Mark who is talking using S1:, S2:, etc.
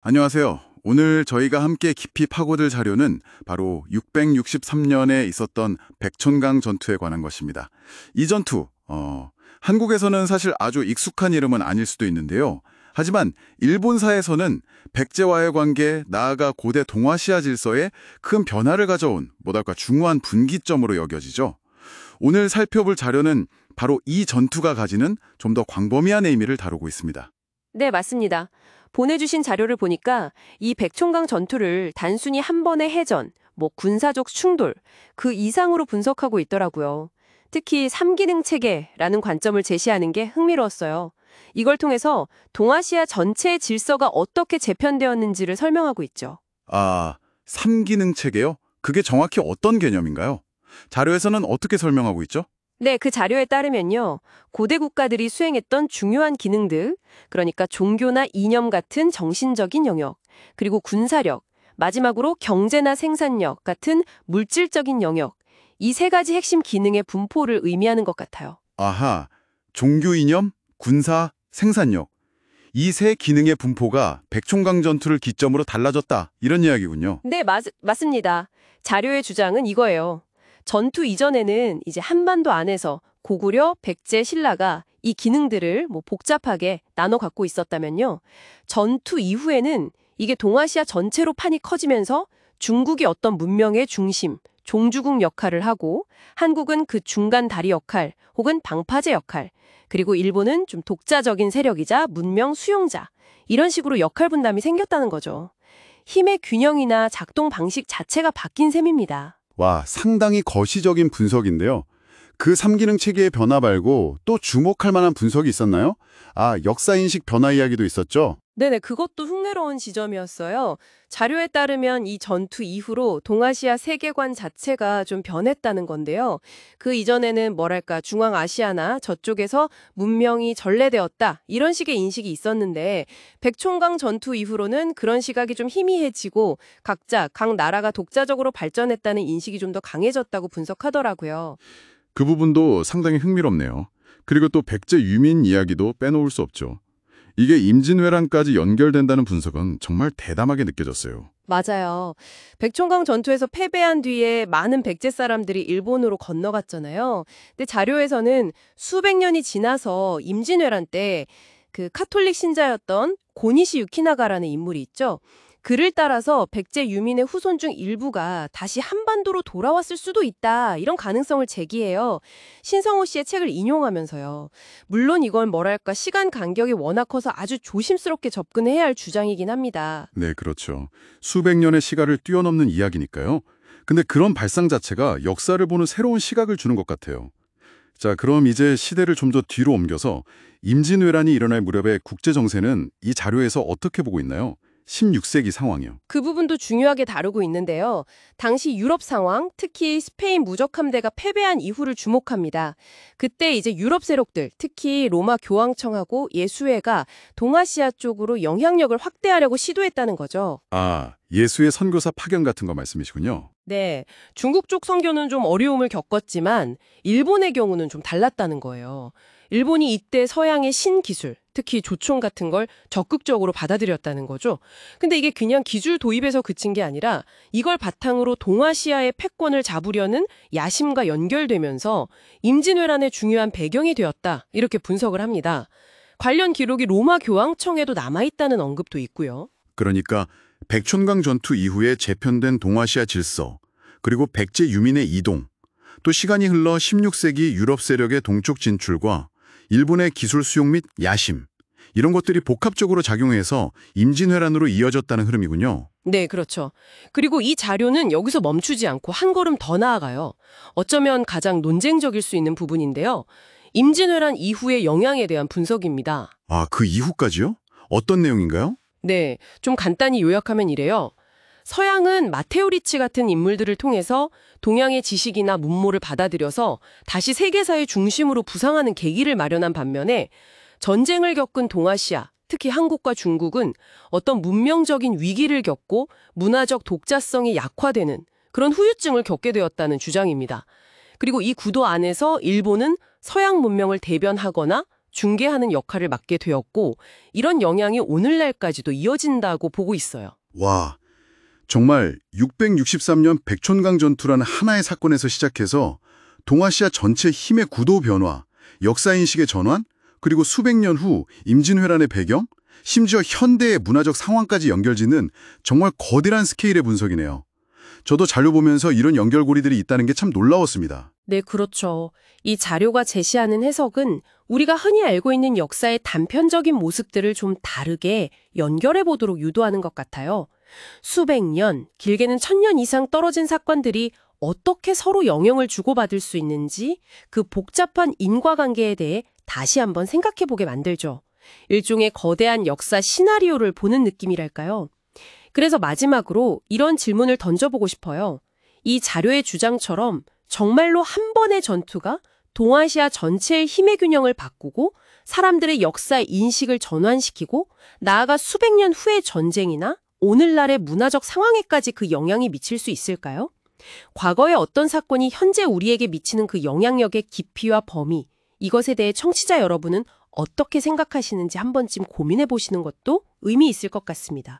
S1: 안녕하세요. 오늘 저희가 함께 깊이 파고들 자료는 바로 663년에 있었던 백촌강 전투에 관한 것입니다. 이 전투, 한국에서는 사실 아주 익숙한 이름은 아닐 수도 있는데요. 하지만 일본사에서는 백제와의 관계, 나아가 고대 동아시아 질서에 큰 변화를 가져온 뭐랄까 중요한 분기점으로 여겨지죠. 오늘 살펴볼 자료는 바로 이 전투가 가지는 좀 더 광범위한 의미를 다루고 있습니다.
S2: 네, 맞습니다. 보내주신 자료를 보니까 이 백촌강 전투를 단순히 한 번의 해전, 군사적 충돌, 그 이상으로 분석하고 있더라고요. 특히 3기능 체계라는 관점을 제시하는 게 흥미로웠어요. 이걸 통해서 동아시아 전체의 질서가 어떻게 재편되었는지를 설명하고 있죠.
S1: 아, 3기능 체계요? 그게 정확히 어떤 개념인가요? 자료에서는 어떻게 설명하고 있죠?
S2: 네, 그 자료에 따르면요. 고대 국가들이 수행했던 중요한 기능들, 그러니까 종교나 이념 같은 정신적인 영역, 그리고 군사력, 마지막으로 경제나 생산력 같은 물질적인 영역, 이 세 가지 핵심 기능의 분포를 의미하는 것 같아요.
S1: 아하, 종교 이념, 군사, 생산력. 이 세 기능의 분포가 백총강 전투를 기점으로 달라졌다. 이런 이야기군요.
S2: 네, 맞습니다. 자료의 주장은 이거예요. 전투 이전에는 이제 한반도 안에서 고구려, 백제, 신라가 이 기능들을 복잡하게 나눠 갖고 있었다면요. 전투 이후에는 이게 동아시아 전체로 판이 커지면서 중국이 어떤 문명의 중심, 종주국 역할을 하고 한국은 그 중간 다리 역할 혹은 방파제 역할, 그리고 일본은 좀 독자적인 세력이자 문명 수용자, 이런 식으로 역할 분담이 생겼다는 거죠. 힘의 균형이나 작동 방식 자체가 바뀐 셈입니다.
S1: 와, 상당히 거시적인 분석인데요. 그 3기능 체계의 변화 말고 또 주목할 만한 분석이 있었나요? 아, 역사인식 변화 이야기도 있었죠?
S2: 네네, 그것도 흥미로운 지점이었어요. 자료에 따르면 이 전투 이후로 동아시아 세계관 자체가 좀 변했다는 건데요. 그 이전에는 중앙아시아나 저쪽에서 문명이 전래되었다, 이런 식의 인식이 있었는데 백총강 전투 이후로는 그런 시각이 좀 희미해지고 각 나라가 독자적으로 발전했다는 인식이 좀 더 강해졌다고 분석하더라고요.
S1: 그 부분도 상당히 흥미롭네요. 그리고 또 백제 유민 이야기도 빼놓을 수 없죠. 이게 임진왜란까지 연결된다는 분석은 정말 대담하게 느껴졌어요.
S2: 맞아요. 백총강 전투에서 패배한 뒤에 많은 백제 사람들이 일본으로 건너갔잖아요. 근데 자료에서는 수백 년이 지나서 임진왜란 때 그 카톨릭 신자였던 고니시 유키나가라는 인물이 있죠. 그를 따라서 백제 유민의 후손 중 일부가 다시 한반도로 돌아왔을 수도 있다, 이런 가능성을 제기해요. 신성호 씨의 책을 인용하면서요. 물론 이건 시간 간격이 워낙 커서 아주 조심스럽게 접근해야 할 주장이긴 합니다.
S1: 네, 그렇죠. 수백 년의 시간을 뛰어넘는 이야기니까요. 근데 그런 발상 자체가 역사를 보는 새로운 시각을 주는 것 같아요. 자, 그럼 이제 시대를 좀 더 뒤로 옮겨서 임진왜란이 일어날 무렵의 국제 정세는 이 자료에서 어떻게 보고 있나요? 16세기 상황이요.
S2: 그 부분도 중요하게 다루고 있는데요. 당시 유럽 상황, 특히 스페인 무적함대가 패배한 이후를 주목합니다. 그때 이제 유럽 세력들, 특히 로마 교황청하고 예수회가 동아시아 쪽으로 영향력을 확대하려고 시도했다는 거죠.
S1: 아, 예수의 선교사 파견 같은 거 말씀이시군요.
S2: 네, 중국 쪽 선교는 좀 어려움을 겪었지만 일본의 경우는 좀 달랐다는 거예요. 일본이 이때 서양의 신기술, 특히 조총 같은 걸 적극적으로 받아들였다는 거죠. 근데 이게 그냥 기술 도입에서 그친 게 아니라 이걸 바탕으로 동아시아의 패권을 잡으려는 야심과 연결되면서 임진왜란의 중요한 배경이 되었다, 이렇게 분석을 합니다. 관련 기록이 로마 교황청에도 남아있다는 언급도 있고요.
S1: 그러니까 백촌강 전투 이후에 재편된 동아시아 질서, 그리고 백제 유민의 이동, 또 시간이 흘러 16세기 유럽 세력의 동쪽 진출과 일본의 기술 수용 및 야심, 이런 것들이 복합적으로 작용해서 임진왜란으로 이어졌다는 흐름이군요.
S2: 네, 그렇죠. 그리고 이 자료는 여기서 멈추지 않고 한 걸음 더 나아가요. 어쩌면 가장 논쟁적일 수 있는 부분인데요. 임진왜란 이후의 영향에 대한 분석입니다.
S1: 아, 그 이후까지요? 어떤 내용인가요?
S2: 네, 좀 간단히 요약하면 이래요. 서양은 마테오 리치 같은 인물들을 통해서 동양의 지식이나 문모를 받아들여서 다시 세계사의 중심으로 부상하는 계기를 마련한 반면에 전쟁을 겪은 동아시아, 특히 한국과 중국은 어떤 문명적인 위기를 겪고 문화적 독자성이 약화되는 그런 후유증을 겪게 되었다는 주장입니다. 그리고 이 구도 안에서 일본은 서양 문명을 대변하거나 중개하는 역할을 맡게 되었고 이런 영향이 오늘날까지도 이어진다고 보고 있어요.
S3: 와, 정말 663년 백촌강 전투라는 하나의 사건에서 시작해서 동아시아 전체 힘의 구도 변화, 역사인식의 전환, 그리고 수백 년 후 임진왜란의 배경, 심지어 현대의 문화적 상황까지 연결짓는 정말 거대한 스케일의 분석이네요. 저도 자료 보면서 이런 연결고리들이 있다는 게 참 놀라웠습니다.
S2: 네, 그렇죠. 이 자료가 제시하는 해석은 우리가 흔히 알고 있는 역사의 단편적인 모습들을 좀 다르게 연결해 보도록 유도하는 것 같아요. 수백 년, 길게는 1000년 이상 떨어진 사건들이 어떻게 서로 영향을 주고받을 수 있는지 그 복잡한 인과관계에 대해 다시 한번 생각해 보게 만들죠. 일종의 거대한 역사 시나리오를 보는 느낌이랄까요. 그래서 마지막으로 이런 질문을 던져보고 싶어요. 이 자료의 주장처럼 정말로 한 번의 전투가 동아시아 전체의 힘의 균형을 바꾸고 사람들의 역사 인식을 전환시키고 나아가 수백 년 후의 전쟁이나 오늘날의 문화적 상황에까지 그 영향이 미칠 수 있을까요? 과거의 어떤 사건이 현재 우리에게 미치는 그 영향력의 깊이와 범위, 이것에 대해 청취자 여러분은 어떻게 생각하시는지 한 번쯤 고민해 보시는 것도 의미 있을 것 같습니다.